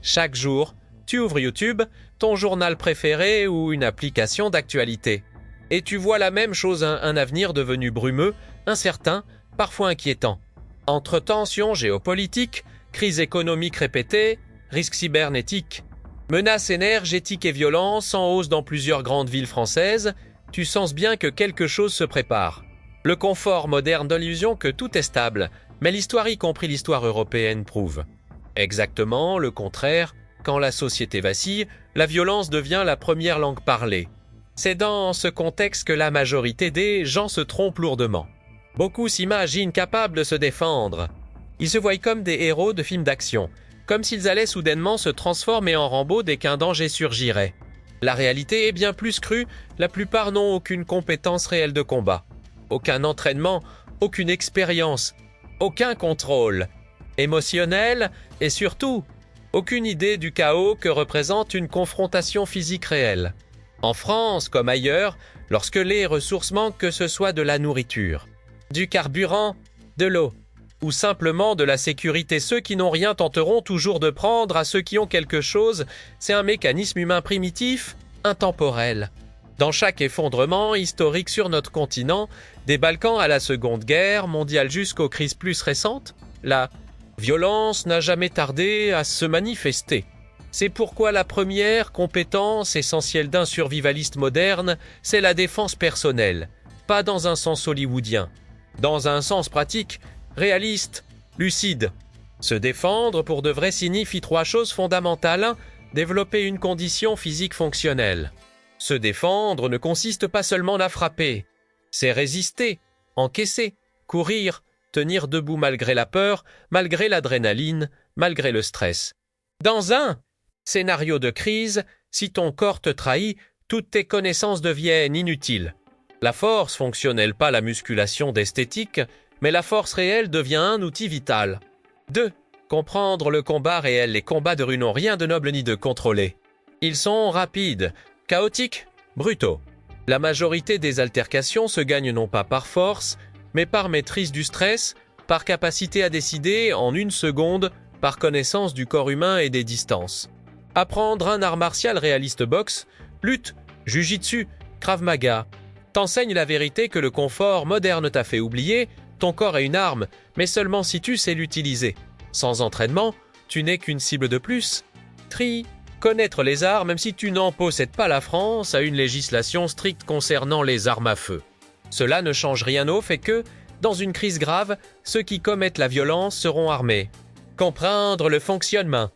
Chaque jour, tu ouvres YouTube, ton journal préféré ou une application d'actualité. Et tu vois la même chose, un avenir devenu brumeux, incertain, parfois inquiétant. Entre tensions géopolitiques, crise économique répétée, risques cybernétiques, menaces énergétiques et violences en hausse dans plusieurs grandes villes françaises, tu sens bien que quelque chose se prépare. Le confort moderne de l'illusion que tout est stable, mais l'histoire, y compris l'histoire européenne, prouve exactement le contraire. Quand la société vacille, la violence devient la première langue parlée. C'est dans ce contexte que la majorité des gens se trompent lourdement. Beaucoup s'imaginent capables de se défendre. Ils se voient comme des héros de films d'action, comme s'ils allaient soudainement se transformer en Rambo dès qu'un danger surgirait. La réalité est bien plus crue, la plupart n'ont aucune compétence réelle de combat. Aucun entraînement, aucune expérience, aucun contrôle émotionnel et surtout, aucune idée du chaos que représente une confrontation physique réelle. En France comme ailleurs, lorsque les ressources manquent, que ce soit de la nourriture, du carburant, de l'eau, ou simplement de la sécurité, ceux qui n'ont rien tenteront toujours de prendre à ceux qui ont quelque chose. C'est un mécanisme humain primitif, intemporel. Dans chaque effondrement historique sur notre continent, des Balkans à la Seconde Guerre mondiale jusqu'aux crises plus récentes, la violence n'a jamais tardé à se manifester. C'est pourquoi la première compétence essentielle d'un survivaliste moderne, c'est la défense personnelle, pas dans un sens hollywoodien, dans un sens pratique, réaliste, lucide. Se défendre pour de vrai signifie 3 choses fondamentales. 1. Développer une condition physique fonctionnelle. Se défendre ne consiste pas seulement à frapper, c'est résister, encaisser, courir, tenir debout malgré la peur, malgré l'adrénaline, malgré le stress. Dans un scénario de crise, si ton corps te trahit, toutes tes connaissances deviennent inutiles. La force fonctionnelle, pas la musculation d'esthétique, mais la force réelle devient un outil vital. 2. Comprendre le combat réel. Les combats de rue n'ont rien de noble ni de contrôlé. Ils sont rapides, chaotiques, brutaux. La majorité des altercations se gagnent non pas par force, mais par maîtrise du stress, par capacité à décider en 1 seconde, par connaissance du corps humain et des distances. Apprendre un art martial réaliste boxe, lutte, jujitsu, krav maga, t'enseigne la vérité que le confort moderne t'a fait oublier. Ton corps est une arme, mais seulement si tu sais l'utiliser. Sans entraînement, tu n'es qu'une cible de plus. Connaître les arts, même si tu n'en possèdes pas. La France a une législation stricte concernant les armes à feu. Cela ne change rien au fait que, dans une crise grave, ceux qui commettent la violence seront armés. Comprendre le fonctionnement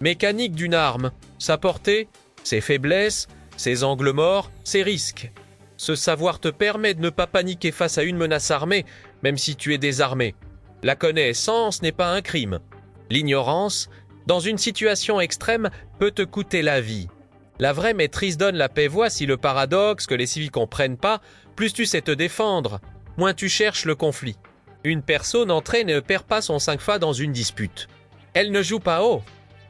mécanique d'une arme, sa portée, ses faiblesses, ses angles morts, ses risques. Ce savoir te permet de ne pas paniquer face à une menace armée, même si tu es désarmé. La connaissance n'est pas un crime. L'ignorance, dans une situation extrême, peut te coûter la vie. La vraie maîtrise donne la paix. Voici le paradoxe que les civils comprennent pas. Plus tu sais te défendre, moins tu cherches le conflit. Une personne entrée ne perd pas son 5 fois dans une dispute. Elle ne joue pas haut,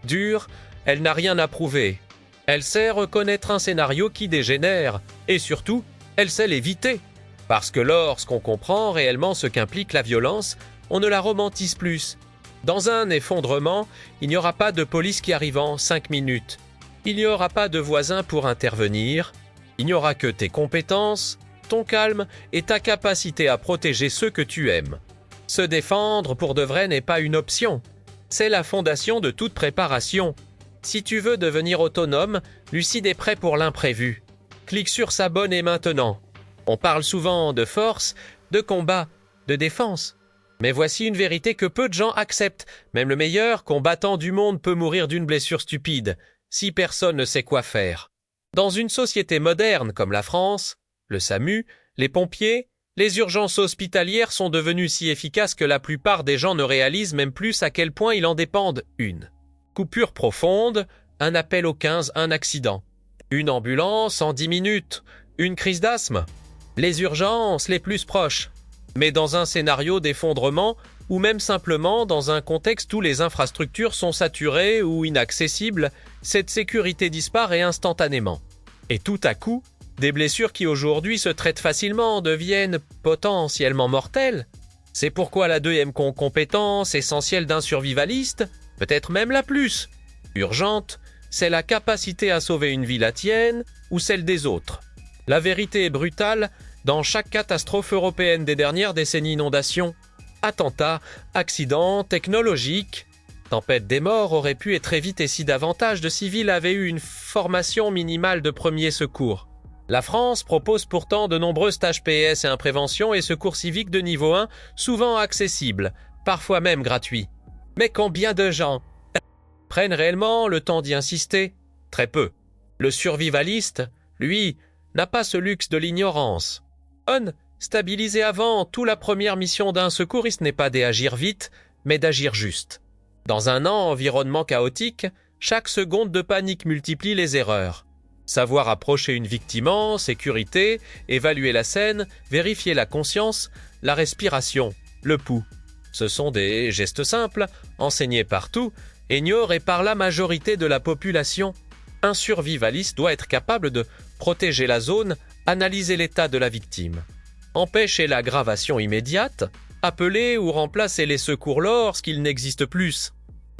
dur, elle n'a rien à prouver. Elle sait reconnaître un scénario qui dégénère, et surtout, elle sait l'éviter. Parce que lorsqu'on comprend réellement ce qu'implique la violence, on ne la romantise plus. Dans un effondrement, il n'y aura pas de police qui arrive en 5 minutes. Il n'y aura pas de voisins pour intervenir. Il n'y aura que tes compétences, ton calme et ta capacité à protéger ceux que tu aimes. Se défendre pour de vrai n'est pas une option. C'est la fondation de toute préparation. Si tu veux devenir autonome, lucide et prêt pour l'imprévu, clique sur s'abonner maintenant. On parle souvent de force, de combat, de défense. Mais voici une vérité que peu de gens acceptent. Même le meilleur combattant du monde peut mourir d'une blessure stupide, si personne ne sait quoi faire. Dans une société moderne comme la France, le SAMU, les pompiers, les urgences hospitalières sont devenues si efficaces que la plupart des gens ne réalisent même plus à quel point il en dépendent. Une coupure profonde, un appel au 15, un accident. Une ambulance en 10 minutes, une crise d'asthme. Les urgences les plus proches. Mais dans un scénario d'effondrement, ou même simplement dans un contexte où les infrastructures sont saturées ou inaccessibles, cette sécurité disparaît instantanément. Et tout à coup, des blessures qui aujourd'hui se traitent facilement deviennent potentiellement mortelles. C'est pourquoi la deuxième compétence essentielle d'un survivaliste, peut-être même la plus, Urgente, c'est la capacité à sauver une vie, la tienne ou celle des autres. La vérité est brutale dans chaque catastrophe européenne des dernières décennies: inondations, attentats, accidents technologiques. Tempête des morts aurait pu être évitée si davantage de civils avaient eu une formation minimale de premiers secours. La France propose pourtant de nombreux stages PS et prévention et secours civiques de niveau 1, souvent accessibles, parfois même gratuits. Mais combien de gens prennent réellement le temps d'y insister? Très peu. Le survivaliste, lui, n'a pas ce luxe de l'ignorance. Stabiliser avant tout, la première mission d'un secouriste n'est pas d'agir vite, mais d'agir juste. Dans un environnement chaotique, chaque seconde de panique multiplie les erreurs. Savoir approcher une victime en sécurité, évaluer la scène, vérifier la conscience, la respiration, le pouls. Ce sont des gestes simples, enseignés partout, ignorés par la majorité de la population. Un survivaliste doit être capable de protéger la zone, analyser l'état de la victime, empêcher l'aggravation immédiate, appeler ou remplacer les secours lorsqu'ils n'existent plus.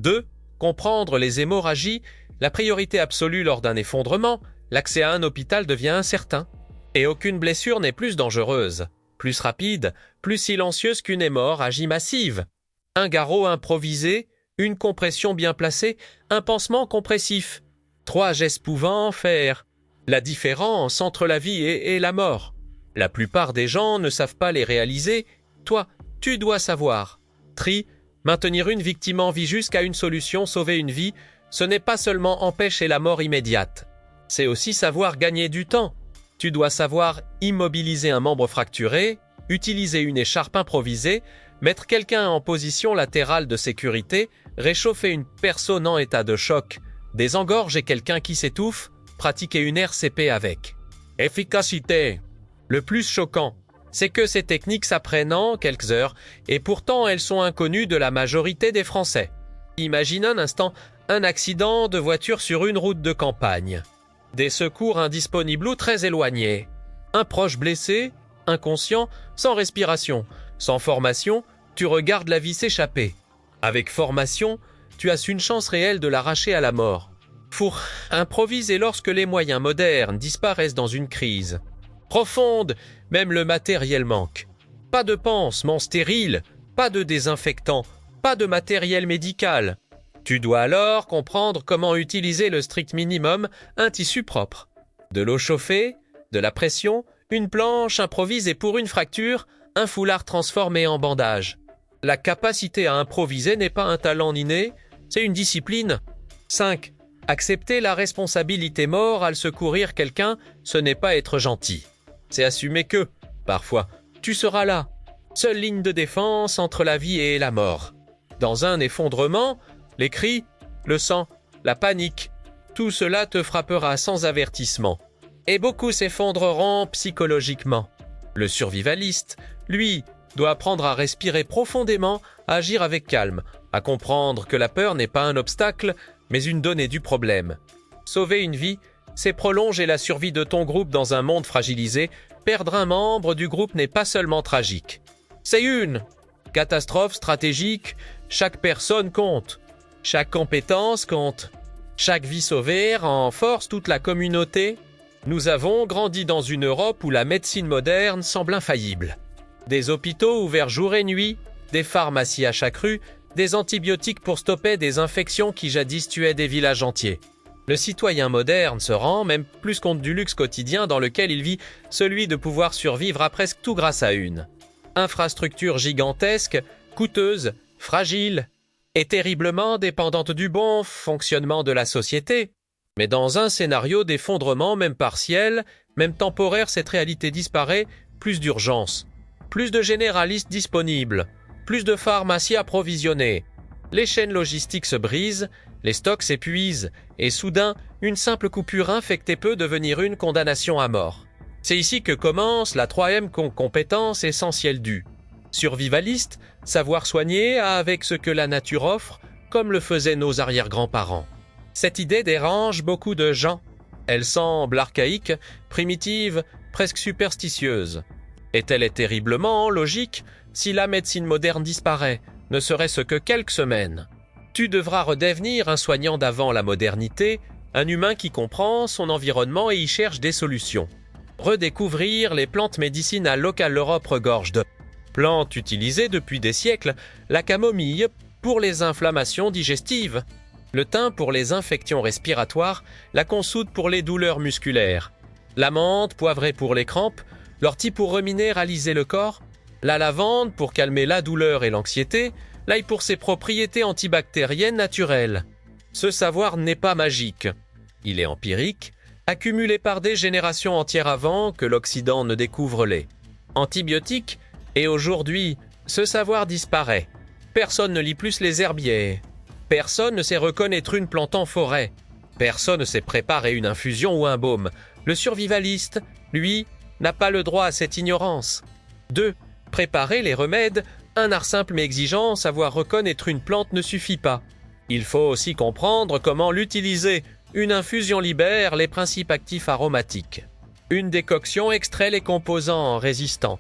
2. Comprendre les hémorragies. La priorité absolue lors d'un effondrement, l'accès à un hôpital devient incertain. Et aucune blessure n'est plus dangereuse, plus rapide, plus silencieuse qu'une hémorragie massive. Un garrot improvisé, une compression bien placée, un pansement compressif. 3 gestes pouvant faire la différence entre la vie et la mort. La plupart des gens ne savent pas les réaliser. Toi, tu dois savoir. Maintenir une victime en vie jusqu'à une solution, sauver une vie, ce n'est pas seulement empêcher la mort immédiate. C'est aussi savoir gagner du temps. Tu dois savoir immobiliser un membre fracturé, utiliser une écharpe improvisée, mettre quelqu'un en position latérale de sécurité, réchauffer une personne en état de choc, désengorger quelqu'un qui s'étouffe, pratiquer une RCP avec. Efficacité. Le plus choquant, c'est que ces techniques s'apprennent en quelques heures, et pourtant elles sont inconnues de la majorité des Français. Imagine un instant un accident de voiture sur une route de campagne. Des secours indisponibles ou très éloignés. Un proche blessé, inconscient, sans respiration. Sans formation, tu regardes la vie s'échapper. Avec formation, tu as une chance réelle de l'arracher à la mort. Faut improviser lorsque les moyens modernes disparaissent dans une crise profonde, même le matériel manque. Pas de pansement stérile, pas de désinfectant, pas de matériel médical. Tu dois alors comprendre comment utiliser le strict minimum, un tissu propre. De l'eau chauffée, de la pression, une planche improvisée pour une fracture, un foulard transformé en bandage. La capacité à improviser n'est pas un talent inné, c'est une discipline. 5. Accepter la responsabilité morale, secourir quelqu'un, ce n'est pas être gentil. C'est assumer que, parfois, tu seras là. Seule ligne de défense entre la vie et la mort. Dans un effondrement, les cris, le sang, la panique, tout cela te frappera sans avertissement. Et beaucoup s'effondreront psychologiquement. Le survivaliste, lui, doit apprendre à respirer profondément, à agir avec calme, à comprendre que la peur n'est pas un obstacle, mais une donnée du problème. Sauver une vie, c'est prolonger la survie de ton groupe dans un monde fragilisé. Perdre un membre du groupe n'est pas seulement tragique. C'est une catastrophe stratégique. Chaque personne compte. Chaque compétence compte. Chaque vie sauvée renforce toute la communauté. Nous avons grandi dans une Europe où la médecine moderne semble infaillible. Des hôpitaux ouverts jour et nuit, des pharmacies à chaque rue, des antibiotiques pour stopper des infections qui jadis tuaient des villages entiers. Le citoyen moderne se rend même plus compte du luxe quotidien dans lequel il vit, celui de pouvoir survivre à presque tout grâce à une infrastructure gigantesque, coûteuse, fragile et terriblement dépendante du bon fonctionnement de la société. Mais dans un scénario d'effondrement, même partiel, même temporaire, cette réalité disparaît, plus d'urgence, plus de généralistes disponibles, plus de pharmacies approvisionnées. Les chaînes logistiques se brisent, les stocks s'épuisent, et soudain, une simple coupure infectée peut devenir une condamnation à mort. C'est ici que commence la 3e compétence essentielle du survivaliste, savoir soigner avec ce que la nature offre, comme le faisaient nos arrière-grands-parents. Cette idée dérange beaucoup de gens. Elle semble archaïque, primitive, presque superstitieuse. Et elle est terriblement logique si la médecine moderne disparaît, ne serait-ce que quelques semaines. Tu devras redevenir un soignant d'avant la modernité, un humain qui comprend son environnement et y cherche des solutions. Redécouvrir les plantes médicinales locales. L'Europe regorge de plantes utilisées depuis des siècles, la camomille pour les inflammations digestives, le thym pour les infections respiratoires, la consoude pour les douleurs musculaires, la menthe poivrée pour les crampes, l'ortie pour reminéraliser le corps, la lavande pour calmer la douleur et l'anxiété, l'ail pour ses propriétés antibactériennes naturelles. Ce savoir n'est pas magique. Il est empirique, accumulé par des générations entières avant que l'Occident ne découvre les antibiotiques, et aujourd'hui, ce savoir disparaît. Personne ne lit plus les herbiers. Personne ne sait reconnaître une plante en forêt. Personne ne sait préparer une infusion ou un baume. Le survivaliste, lui, n'a pas le droit à cette ignorance. 2. Préparer les remèdes, un art simple mais exigeant, savoir reconnaître une plante ne suffit pas. Il faut aussi comprendre comment l'utiliser. Une infusion libère les principes actifs aromatiques. Une décoction extrait les composants résistants.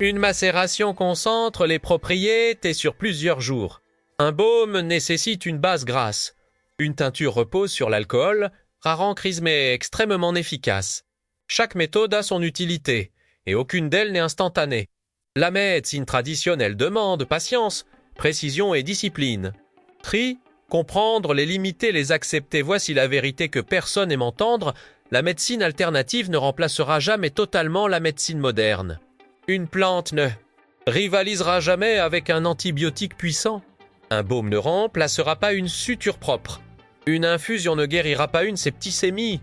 Une macération concentre les propriétés sur plusieurs jours. Un baume nécessite une base grasse. Une teinture repose sur l'alcool, rarement crise mais extrêmement efficace. Chaque méthode a son utilité, et aucune d'elles n'est instantanée. La médecine traditionnelle demande patience, précision et discipline. Tri, comprendre, les limiter, les accepter, voici la vérité que personne n'aime entendre. La médecine alternative ne remplacera jamais totalement la médecine moderne. Une plante ne rivalisera jamais avec un antibiotique puissant. Un baume ne remplacera pas une suture propre. Une infusion ne guérira pas une septicémie.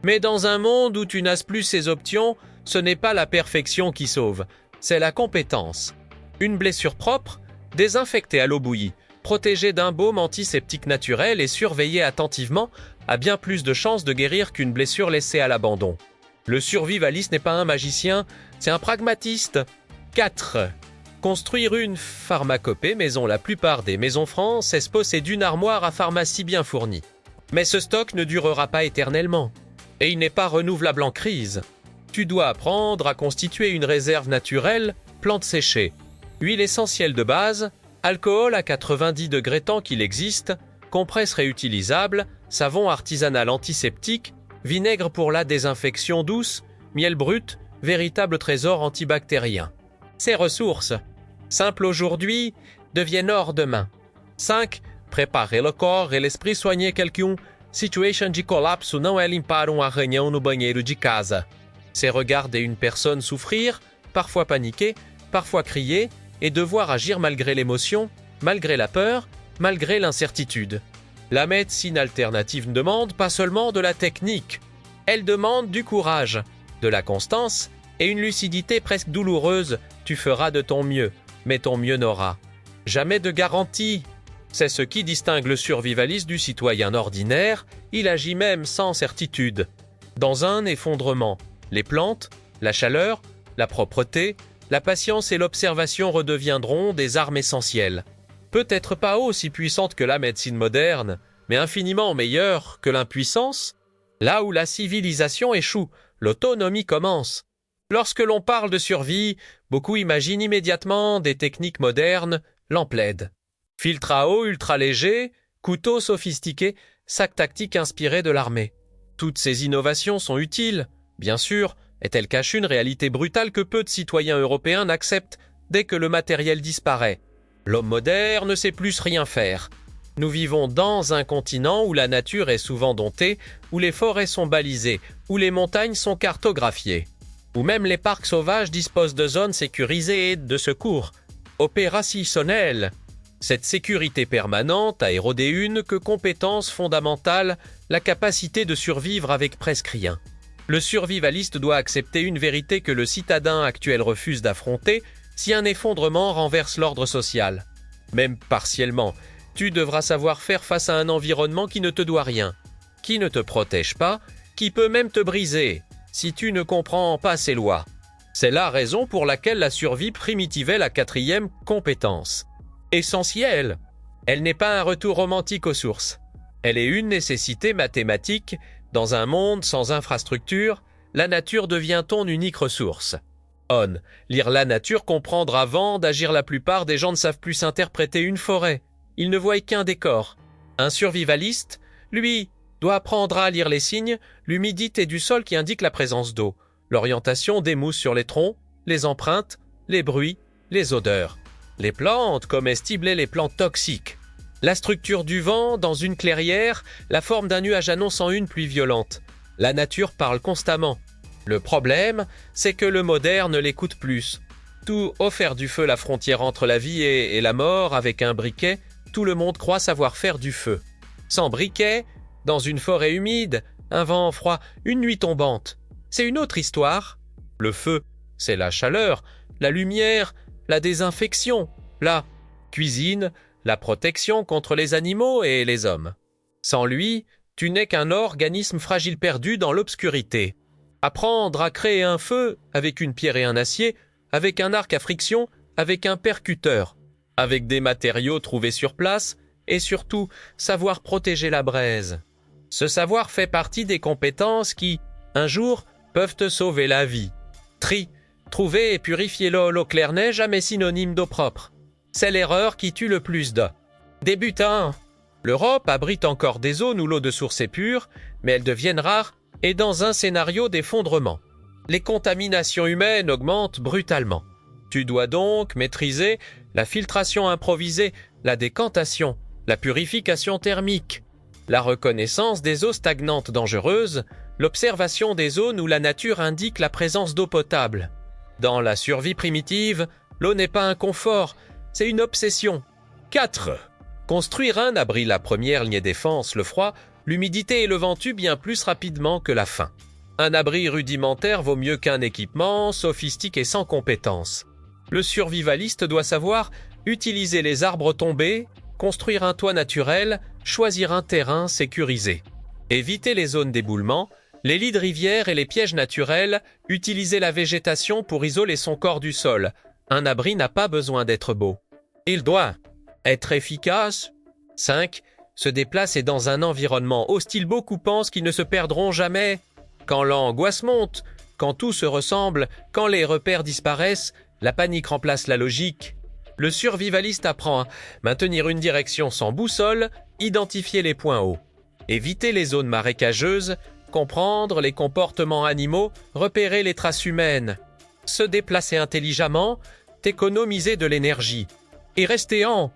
Mais dans un monde où tu n'as plus ces options, ce n'est pas la perfection qui sauve, c'est la compétence. Une blessure propre, désinfectée à l'eau bouillie, protégée d'un baume antiseptique naturel et surveillée attentivement, a bien plus de chances de guérir qu'une blessure laissée à l'abandon. Le survivaliste n'est pas un magicien, c'est un pragmatiste. 4. Construire une pharmacopée maison. La plupart des maisons françaises possèdent une armoire à pharmacie bien fournie. Mais ce stock ne durera pas éternellement. Et il n'est pas renouvelable en crise. Tu dois apprendre à constituer une réserve naturelle, plantes séchées, huile essentielle de base, alcool à 90 degrés tant qu'il existe, compresse réutilisable, savon artisanal antiseptique, vinaigre pour la désinfection douce, miel brut, véritable trésor antibactérien. Ces ressources, simples aujourd'hui, deviennent or demain. 5. Préparer le corps et l'esprit. Soigner quelqu'un. Situation de colapso não é limpar arranhão no banheiro de casa. C'est regarder une personne souffrir, parfois paniquer, parfois crier, et devoir agir malgré l'émotion, malgré la peur, malgré l'incertitude. La médecine alternative ne demande pas seulement de la technique, elle demande du courage, de la constance et une lucidité presque douloureuse. Tu feras de ton mieux, mais ton mieux n'aura jamais de garantie. C'est ce qui distingue le survivaliste du citoyen ordinaire, il agit même sans certitude. Dans un effondrement, les plantes, la chaleur, la propreté, la patience et l'observation redeviendront des armes essentielles. Peut-être pas aussi puissantes que la médecine moderne, mais infiniment meilleures que l'impuissance. Là où la civilisation échoue, l'autonomie commence. Lorsque l'on parle de survie, beaucoup imaginent immédiatement des techniques modernes, l'emplaide. Filtre à eau ultra léger, couteau sophistiqué, sac tactique inspiré de l'armée. Toutes ces innovations sont utiles, bien sûr, et elles cachent une réalité brutale que peu de citoyens européens n'acceptent dès que le matériel disparaît. L'homme moderne ne sait plus rien faire. Nous vivons dans un continent où la nature est souvent domptée, où les forêts sont balisées, où les montagnes sont cartographiées, où même les parcs sauvages disposent de zones sécurisées et de secours opérationnels. Cette sécurité permanente a érodé une compétence fondamentale, la capacité de survivre avec presque rien. Le survivaliste doit accepter une vérité que le citadin actuel refuse d'affronter si un effondrement renverse l'ordre social. Même partiellement, tu devras savoir faire face à un environnement qui ne te doit rien, qui ne te protège pas, qui peut même te briser, si tu ne comprends pas ses lois. C'est la raison pour laquelle la survie primitive est la 4e compétence. Essentielle. Elle n'est pas un retour romantique aux sources. Elle est une nécessité mathématique. Dans un monde sans infrastructure, la nature devient ton unique ressource. Lire la nature, comprendre avant d'agir. La plupart des gens ne savent plus interpréter une forêt. Ils ne voient qu'un décor. Un survivaliste, lui, doit apprendre à lire les signes, l'humidité du sol qui indique la présence d'eau, l'orientation des mousses sur les troncs, les empreintes, les bruits, les odeurs, les plantes comestibles et les plantes toxiques, la structure du vent dans une clairière, la forme d'un nuage annonçant une pluie violente. La nature parle constamment. Le problème, c'est que le moderne l'écoute plus. Tout offert du feu la frontière entre la vie et la mort avec un briquet, tout le monde croit savoir faire du feu. Sans briquet, dans une forêt humide, un vent froid, une nuit tombante. C'est une autre histoire. Le feu, c'est la chaleur, la lumière, la désinfection, la cuisine, la protection contre les animaux et les hommes. Sans lui, tu n'es qu'un organisme fragile perdu dans l'obscurité. Apprendre à créer un feu avec une pierre et un acier, avec un arc à friction, avec un percuteur, avec des matériaux trouvés sur place et surtout savoir protéger la braise. Ce savoir fait partie des compétences qui, un jour, peuvent te sauver la vie. Tri, trouver et purifier l'eau claire n'est jamais synonyme d'eau propre. C'est l'erreur qui tue le plus d'eau. Débutant. L'Europe abrite encore des zones où l'eau de source est pure, mais elles deviennent rares et dans un scénario d'effondrement. Les contaminations humaines augmentent brutalement. Tu dois donc maîtriser la filtration improvisée, la décantation, la purification thermique, la reconnaissance des eaux stagnantes dangereuses, l'observation des zones où la nature indique la présence d'eau potable. Dans la survie primitive, l'eau n'est pas un confort, c'est une obsession. 4. Construire un abri, la première ligne défense, le froid, l'humidité et le vent tuent bien plus rapidement que la faim. Un abri rudimentaire vaut mieux qu'un équipement sophistiqué sans compétence. Le survivaliste doit savoir utiliser les arbres tombés, construire un toit naturel, choisir un terrain sécurisé. Éviter les zones d'éboulement, les lits de rivière et les pièges naturels, utiliser la végétation pour isoler son corps du sol. Un abri n'a pas besoin d'être beau. Il doit être efficace. 5. Se déplacer dans un environnement hostile. Beaucoup pensent qu'ils ne se perdront jamais. Quand l'angoisse monte, quand tout se ressemble, quand les repères disparaissent, la panique remplace la logique. Le survivaliste apprend à maintenir une direction sans boussole, identifier les points hauts, éviter les zones marécageuses, comprendre les comportements animaux, repérer les traces humaines, se déplacer intelligemment, économiser de l'énergie, et rester en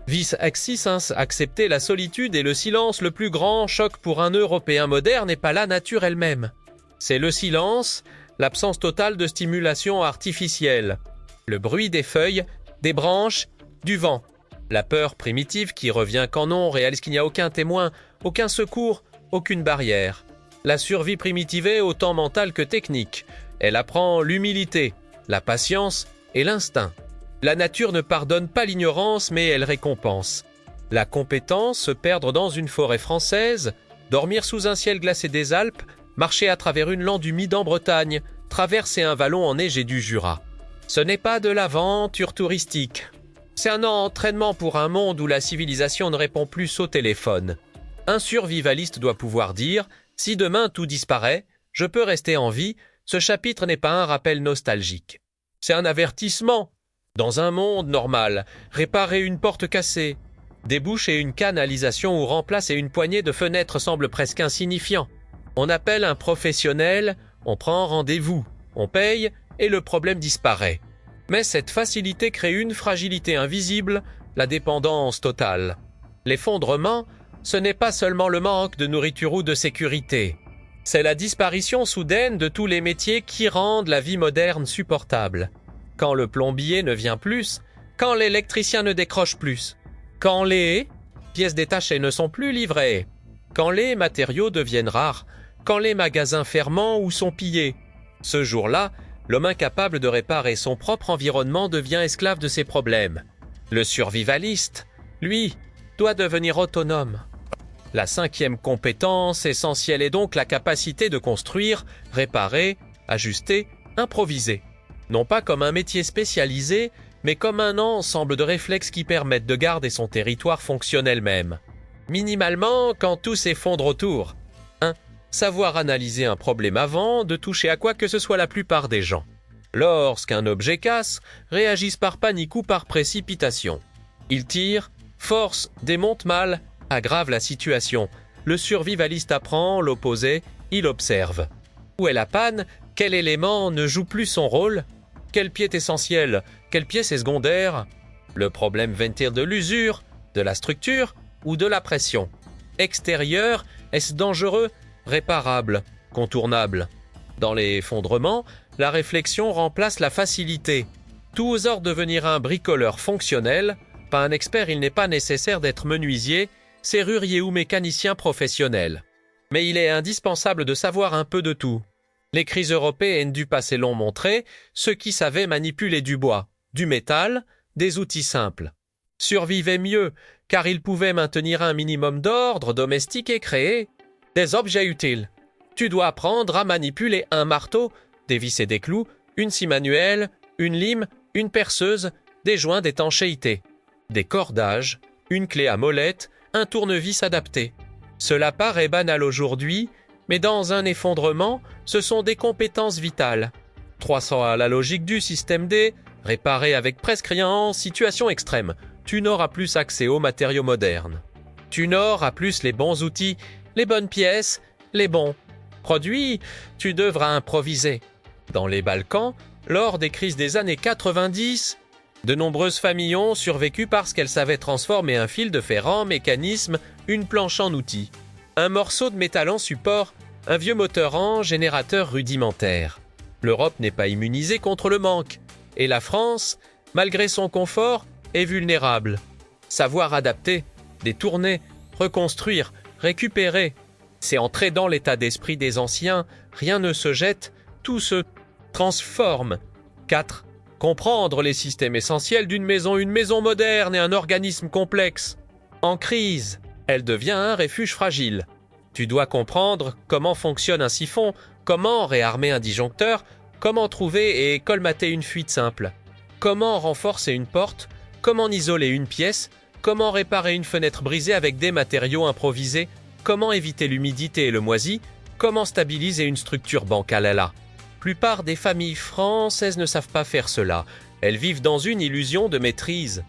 vis existence, accepter la solitude et le silence. Le plus grand choc pour un Européen moderne n'est pas la nature elle-même. C'est le silence, l'absence totale de stimulation artificielle, le bruit des feuilles, des branches, du vent, la peur primitive qui revient quand on réalise qu'il n'y a aucun témoin, aucun secours, aucune barrière. La survie primitive est autant mentale que technique. Elle apprend l'humilité, la patience et l'instinct. La nature ne pardonne pas l'ignorance, mais elle récompense. La compétence, se perdre dans une forêt française, dormir sous un ciel glacé des Alpes, marcher à travers une lande humide en Bretagne, traverser un vallon enneigé du Jura. Ce n'est pas de l'aventure touristique. C'est un entraînement pour un monde où la civilisation ne répond plus au téléphone. Un survivaliste doit pouvoir dire « Si demain tout disparaît, je peux rester en vie », ce chapitre n'est pas un rappel nostalgique. C'est un avertissement. Dans un monde normal, réparer une porte cassée, déboucher une canalisation ou remplacer une poignée de fenêtres semble presque insignifiant. On appelle un professionnel, on prend rendez-vous, on paye et le problème disparaît. Mais cette facilité crée une fragilité invisible, la dépendance totale. L'effondrement, ce n'est pas seulement le manque de nourriture ou de sécurité. C'est la disparition soudaine de tous les métiers qui rendent la vie moderne supportable. Quand le plombier ne vient plus, quand l'électricien ne décroche plus, quand les pièces détachées ne sont plus livrées, quand les matériaux deviennent rares, quand les magasins ferment ou sont pillés. Ce jour-là, l'homme incapable de réparer son propre environnement devient esclave de ses problèmes. Le survivaliste, lui, doit devenir autonome. La 5e compétence essentielle est donc la capacité de construire, réparer, ajuster, improviser. Non pas comme un métier spécialisé, mais comme un ensemble de réflexes qui permettent de garder son territoire fonctionnel même. Minimalement, quand tout s'effondre autour. 1. Savoir analyser un problème avant de toucher à quoi que ce soit la plupart des gens. Lorsqu'un objet casse, réagissent par panique ou par précipitation. Ils tirent, forcent, démontent mal, aggrave la situation. Le survivaliste apprend l'opposé, il observe. Où est la panne? Quel élément ne joue plus son rôle? Quelle pièce est essentielle? Quelle pièce est secondaire? Le problème vient-il de l'usure, de la structure ou de la pression? Extérieur, est-ce dangereux? Réparable, contournable. Dans les effondrements, la réflexion remplace la facilité. Tout ose devenir un bricoleur fonctionnel. Pas un expert, il n'est pas nécessaire d'être menuisier, serrurier ou mécanicien professionnel. Mais il est indispensable de savoir un peu de tout. Les crises européennes du passé l'ont montré, ceux qui savaient manipuler du bois, du métal, des outils simples survivaient mieux, car ils pouvaient maintenir un minimum d'ordre domestique et créer des objets utiles. Tu dois apprendre à manipuler un marteau, des vis et des clous, une scie manuelle, une lime, une perceuse, des joints d'étanchéité, des cordages, une clé à molette, un tournevis adapté. Cela paraît banal aujourd'hui, mais dans un effondrement, ce sont des compétences vitales. 300 à la logique du système D, réparé avec presque rien en situation extrême. Tu n'auras plus accès aux matériaux modernes. Tu n'auras plus les bons outils, les bonnes pièces, les bons produits. Tu devras improviser. Dans les Balkans, lors des crises des années 90, de nombreuses familles ont survécu parce qu'elles savaient transformer un fil de fer en mécanisme, une planche en outil, un morceau de métal en support, un vieux moteur en générateur rudimentaire. L'Europe n'est pas immunisée contre le manque, et la France, malgré son confort, est vulnérable. Savoir adapter, détourner, reconstruire, récupérer, c'est entrer dans l'état d'esprit des anciens, rien ne se jette, tout se transforme. 4. Comprendre les systèmes essentiels d'une maison, une maison moderne et un organisme complexe. En crise, elle devient un refuge fragile. Tu dois comprendre comment fonctionne un siphon, comment réarmer un disjoncteur, comment trouver et colmater une fuite simple, comment renforcer une porte, comment isoler une pièce, comment réparer une fenêtre brisée avec des matériaux improvisés, comment éviter l'humidité et le moisi, comment stabiliser une structure bancale à la. Plupart des familles françaises ne savent pas faire cela. Elles vivent dans une illusion de maîtrise.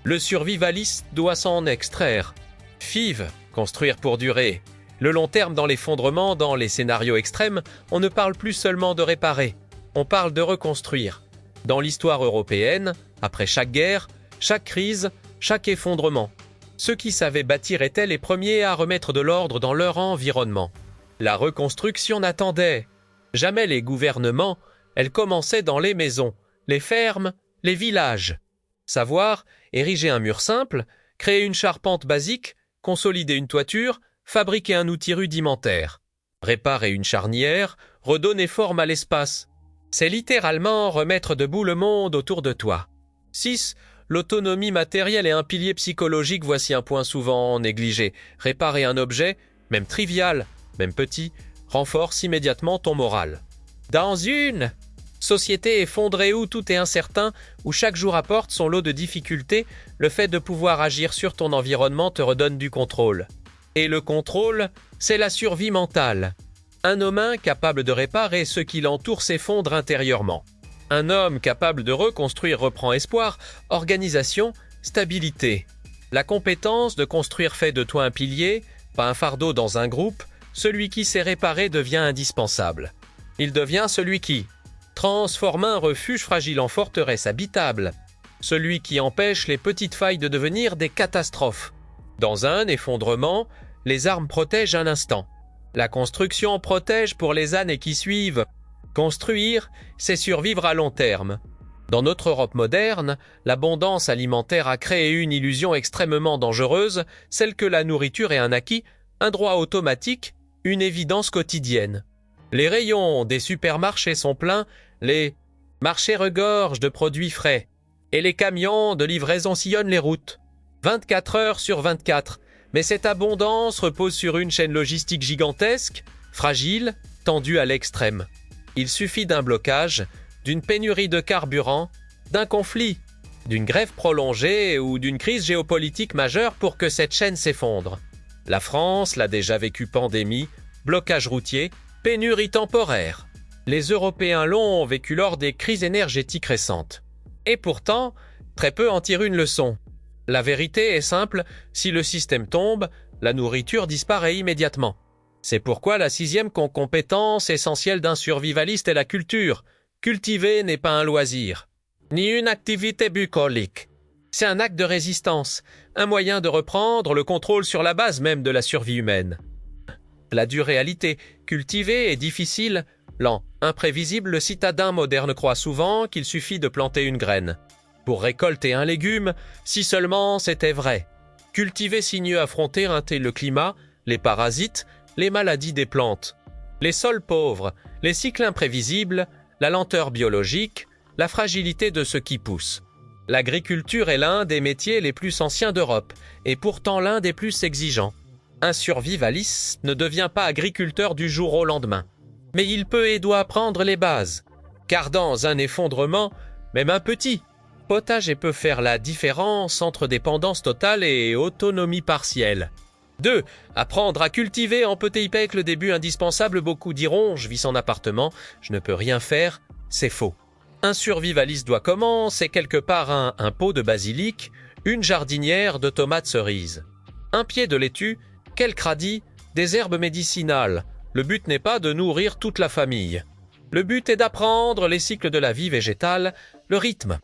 Le survivaliste doit s'en extraire. FIV, construire pour durer. Le long terme dans l'effondrement, dans les scénarios extrêmes, on ne parle plus seulement de réparer, on parle de reconstruire. Dans l'histoire européenne, après chaque guerre, chaque crise, chaque effondrement, ceux qui savaient bâtir étaient les premiers à remettre de l'ordre dans leur environnement. La reconstruction n'attendait jamais les gouvernements, elle commençait dans les maisons, les fermes, les villages. Savoir, ériger un mur simple, créer une charpente basique, consolider une toiture, fabriquer un outil rudimentaire. Réparer une charnière, redonner forme à l'espace. C'est littéralement remettre debout le monde autour de toi. 6. L'autonomie matérielle est un pilier psychologique, voici un point souvent négligé. Réparer un objet, même trivial, même petit, renforce immédiatement ton moral. Dans une société effondrée où tout est incertain, où chaque jour apporte son lot de difficultés, le fait de pouvoir agir sur ton environnement te redonne du contrôle. Et le contrôle, c'est la survie mentale. Un homme incapable de réparer ce qui l'entoure s'effondre intérieurement. Un homme capable de reconstruire reprend espoir, organisation, stabilité. La compétence de construire fait de toi un pilier, pas un fardeau dans un groupe. Celui qui sait réparer devient indispensable. Il devient celui qui transforme un refuge fragile en forteresse habitable. Celui qui empêche les petites failles de devenir des catastrophes. Dans un effondrement, les armes protègent un instant. La construction protège pour les années qui suivent. Construire, c'est survivre à long terme. Dans notre Europe moderne, l'abondance alimentaire a créé une illusion extrêmement dangereuse, celle que la nourriture est un acquis, un droit automatique, une évidence quotidienne. Les rayons des supermarchés sont pleins, les marchés regorgent de produits frais, et les camions de livraison sillonnent les routes. 24 heures sur 24, mais cette abondance repose sur une chaîne logistique gigantesque, fragile, tendue à l'extrême. Il suffit d'un blocage, d'une pénurie de carburant, d'un conflit, d'une grève prolongée ou d'une crise géopolitique majeure pour que cette chaîne s'effondre. La France l'a déjà vécu: pandémie, blocage routier, pénurie temporaire. Les Européens l'ont vécu lors des crises énergétiques récentes. Et pourtant, très peu en tirent une leçon. La vérité est simple, si le système tombe, la nourriture disparaît immédiatement. C'est pourquoi la sixième compétence essentielle d'un survivaliste est la culture. Cultiver n'est pas un loisir, ni une activité bucolique. C'est un acte de résistance, un moyen de reprendre le contrôle sur la base même de la survie humaine. La dure réalité, cultiver est difficile, lent, imprévisible, le citadin moderne croit souvent qu'il suffit de planter une graine. Pour récolter un légume, si seulement c'était vrai. Cultiver signe affronter le climat, les parasites, les maladies des plantes, les sols pauvres, les cycles imprévisibles, la lenteur biologique, la fragilité de ce qui pousse. L'agriculture est l'un des métiers les plus anciens d'Europe, et pourtant l'un des plus exigeants. Un survivaliste ne devient pas agriculteur du jour au lendemain, mais il peut et doit apprendre les bases, car dans un effondrement, même un petit potager peut faire la différence entre dépendance totale et autonomie partielle. 2. Apprendre à cultiver en petit avec le début indispensable. Beaucoup diront « je vis en appartement, je ne peux rien faire », c'est faux. Un survivaliste doit commencer quelque part un pot de basilic, une jardinière de tomates cerises, un pied de laitue, quelques radis, des herbes médicinales. Le but n'est pas de nourrir toute la famille. Le but est d'apprendre les cycles de la vie végétale, le rythme,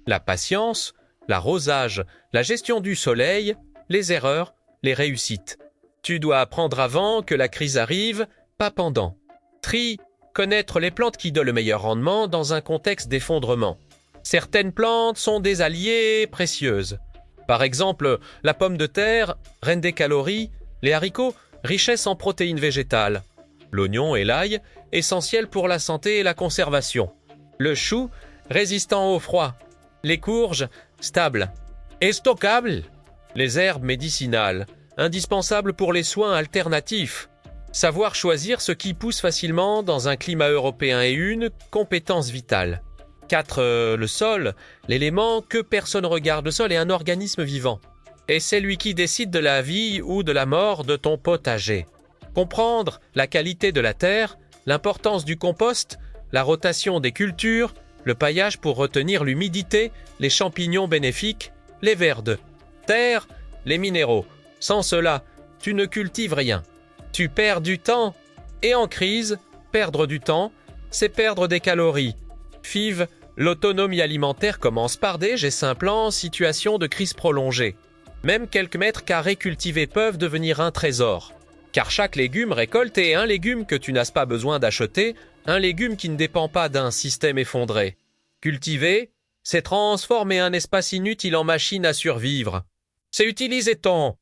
la patience, l'arrosage, la gestion du soleil, les erreurs, les réussites. Tu dois apprendre avant que la crise arrive, pas pendant. Tri, connaître les plantes qui donnent le meilleur rendement dans un contexte d'effondrement. Certaines plantes sont des alliées précieuses. Par exemple, la pomme de terre, reine des calories, les haricots, richesse en protéines végétales. L'oignon et l'ail, essentiels pour la santé et la conservation. Le chou, résistant au froid. Les courges, stables et stockables. Les herbes médicinales, indispensables pour les soins alternatifs. Savoir choisir ce qui pousse facilement dans un climat européen est une compétence vitale. 4. Le sol, l'élément que personne regarde. Le sol est un organisme vivant. Et c'est lui qui décide de la vie ou de la mort de ton potager. Comprendre la qualité de la terre, l'importance du compost, la rotation des cultures, le paillage pour retenir l'humidité, les champignons bénéfiques, les vers de terre, les minéraux. Sans cela, tu ne cultives rien. Tu perds du temps. Et en crise, perdre du temps, c'est perdre des calories. FIV, l'autonomie alimentaire commence par des gestes simples en situation de crise prolongée. Même quelques mètres carrés cultivés peuvent devenir un trésor. Car chaque légume récolté est un légume que tu n'as pas besoin d'acheter, un légume qui ne dépend pas d'un système effondré. Cultiver, c'est transformer un espace inutile en machine à survivre. C'est utiliser ton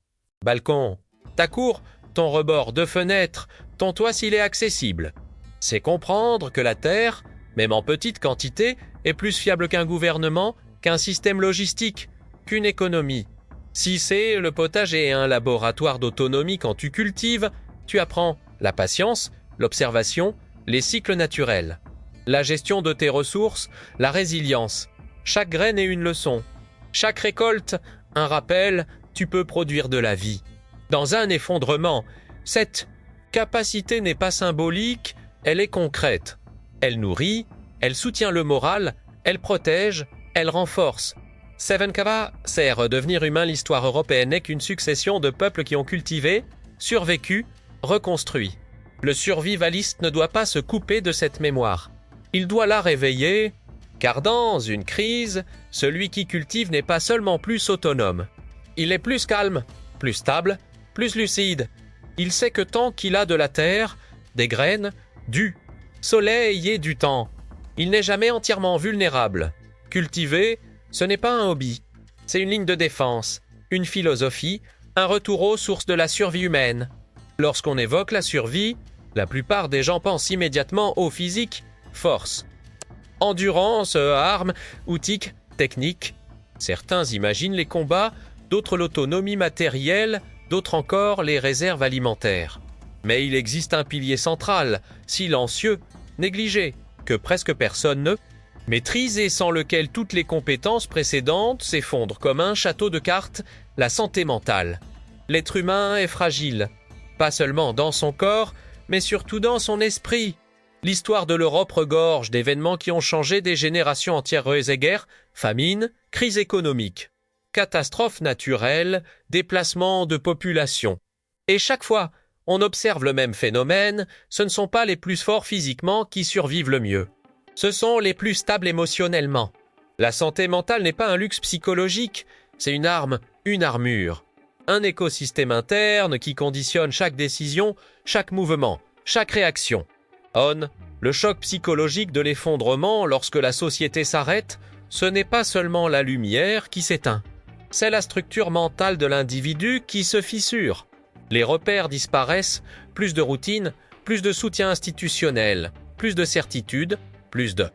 balcon, ta cour, ton rebord de fenêtre, ton toit s'il est accessible. C'est comprendre que la terre, même en petite quantité, est plus fiable qu'un gouvernement, qu'un système logistique, qu'une économie. Si c'est le potager et un laboratoire d'autonomie quand tu cultives, tu apprends la patience, l'observation, les cycles naturels, la gestion de tes ressources, la résilience. Chaque graine est une leçon. Chaque récolte, un rappel, tu peux produire de la vie. Dans un effondrement, cette capacité n'est pas symbolique, elle est concrète. Elle nourrit, elle soutient le moral, elle protège, elle renforce. Seven-Kava sert devenir humain. L'histoire européenne n'est qu'une succession de peuples qui ont cultivé, survécu, reconstruit. Le survivaliste ne doit pas se couper de cette mémoire. Il doit la réveiller, car dans une crise, celui qui cultive n'est pas seulement plus autonome. Il est plus calme, plus stable, plus lucide. Il sait que tant qu'il a de la terre, des graines, du soleil et du temps, il n'est jamais entièrement vulnérable. Cultiver, ce n'est pas un hobby, c'est une ligne de défense, une philosophie, un retour aux sources de la survie humaine. Lorsqu'on évoque la survie, la plupart des gens pensent immédiatement au physique, force, endurance, armes, outils, techniques. Certains imaginent les combats, d'autres l'autonomie matérielle, d'autres encore les réserves alimentaires. Mais il existe un pilier central, silencieux, négligé, que presque personne ne maîtrise et sans lequel toutes les compétences précédentes s'effondrent comme un château de cartes, la santé mentale. L'être humain est fragile, pas seulement dans son corps, mais surtout dans son esprit. L'histoire de l'Europe regorge d'événements qui ont changé des générations entières. Guerres, famine, crise économique, catastrophes naturelles, déplacements de population. Et chaque fois, on observe le même phénomène, ce ne sont pas les plus forts physiquement qui survivent le mieux. Ce sont les plus stables émotionnellement. La santé mentale n'est pas un luxe psychologique, c'est une arme, une armure. Un écosystème interne qui conditionne chaque décision, chaque mouvement, chaque réaction. Le choc psychologique de l'effondrement lorsque la société s'arrête, ce n'est pas seulement la lumière qui s'éteint. C'est la structure mentale de l'individu qui se fissure. Les repères disparaissent, plus de routine, plus de soutien institutionnel, plus de certitude, plus de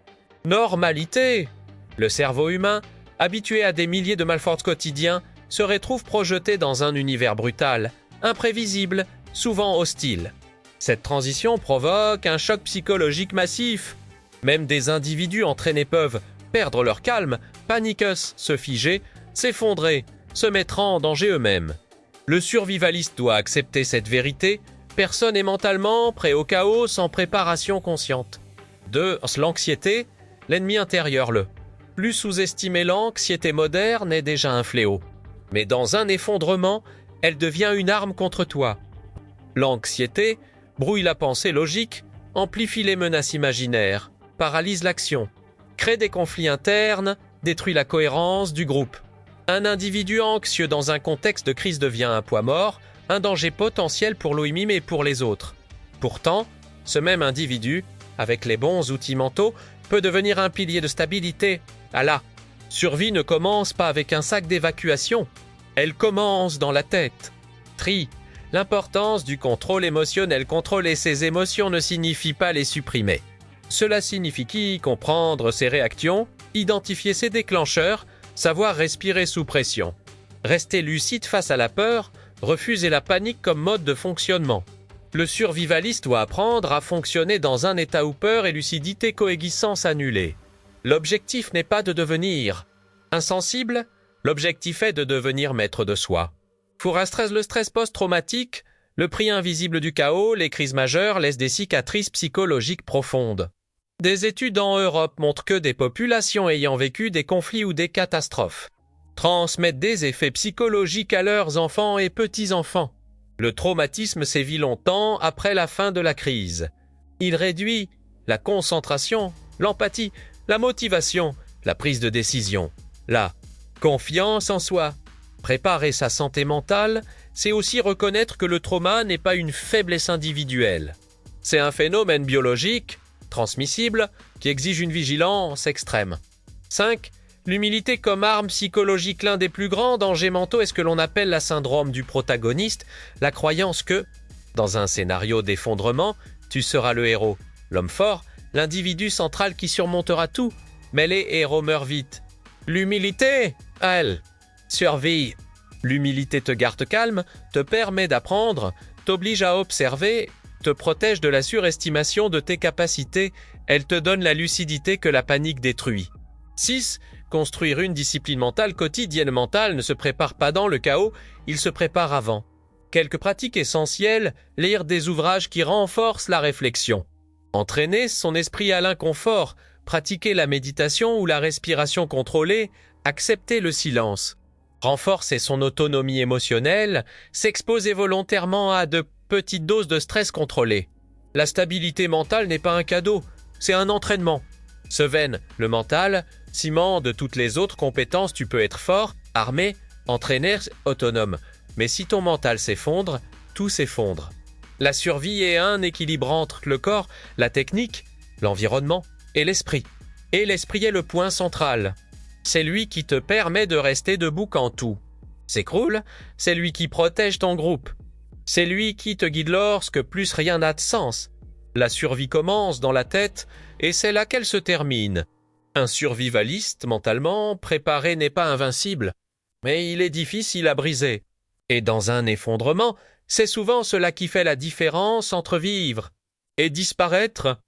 normalité. Le cerveau humain, habitué à des milliers de malforts quotidiens, se retrouve projeté dans un univers brutal, imprévisible, souvent hostile. Cette transition provoque un choc psychologique massif. Même des individus entraînés peuvent perdre leur calme, paniquer, se figer, s'effondrer, se mettre en danger eux-mêmes. Le survivaliste doit accepter cette vérité. Personne n'est mentalement prêt au chaos sans préparation consciente. 2. L'anxiété, l'ennemi intérieur. Plus sous-estimer l'anxiété moderne est déjà un fléau. Mais dans un effondrement, elle devient une arme contre toi. L'anxiété brouille la pensée logique, amplifie les menaces imaginaires, paralyse l'action, crée des conflits internes, détruit la cohérence du groupe. Un individu anxieux dans un contexte de crise devient un poids mort, un danger potentiel pour lui-même et pour les autres. Pourtant, ce même individu, avec les bons outils mentaux, peut devenir un pilier de stabilité. La survie ne commence pas avec un sac d'évacuation, elle commence dans la tête. L'importance du contrôle émotionnel. Contrôler ses émotions ne signifie pas les supprimer. Cela signifie comprendre ses réactions, identifier ses déclencheurs, savoir respirer sous pression. Rester lucide face à la peur, refuser la panique comme mode de fonctionnement. Le survivaliste doit apprendre à fonctionner dans un état où peur et lucidité coexistence annulées. L'objectif n'est pas de devenir insensible, l'objectif est de devenir maître de soi. Pour le stress post-traumatique, le prix invisible du chaos, les crises majeures laissent des cicatrices psychologiques profondes. Des études en Europe montrent que des populations ayant vécu des conflits ou des catastrophes transmettent des effets psychologiques à leurs enfants et petits-enfants. Le traumatisme sévit longtemps après la fin de la crise. Il réduit la concentration, l'empathie, la motivation, la prise de décision, la confiance en soi. Préparer sa santé mentale, c'est aussi reconnaître que le trauma n'est pas une faiblesse individuelle. C'est un phénomène biologique, transmissible, qui exige une vigilance extrême. 5. L'humilité comme arme psychologique. L'un des plus grands dangers mentaux est ce que l'on appelle la syndrome du protagoniste, la croyance que, dans un scénario d'effondrement, tu seras le héros, l'homme fort, l'individu central qui surmontera tout, mais les héros meurent vite. L'humilité, elle, survit. L'humilité te garde calme, te permet d'apprendre, t'oblige à observer, te protège de la surestimation de tes capacités, elle te donne la lucidité que la panique détruit. 6. Construire une discipline mentale quotidienne. Mentale ne se prépare pas dans le chaos, il se prépare avant. Quelques pratiques essentielles, lire des ouvrages qui renforcent la réflexion. Entraîner son esprit à l'inconfort, pratiquer la méditation ou la respiration contrôlée, accepter le silence. Renforcer son autonomie émotionnelle, s'exposer volontairement à de petites doses de stress contrôlé. La stabilité mentale n'est pas un cadeau, c'est un entraînement. Seven, le mental, ciment de toutes les autres compétences. Tu peux être fort, armé, entraîné, autonome. Mais si ton mental s'effondre, tout s'effondre. La survie est un équilibre entre le corps, la technique, l'environnement et l'esprit. Et l'esprit est le point central. C'est lui qui te permet de rester debout quand tout s'écroule, c'est lui qui protège ton groupe. C'est lui qui te guide lorsque plus rien n'a de sens. La survie commence dans la tête et c'est là qu'elle se termine. Un survivaliste, mentalement, préparé n'est pas invincible, mais il est difficile à briser. Et dans un effondrement, c'est souvent cela qui fait la différence entre vivre et disparaître.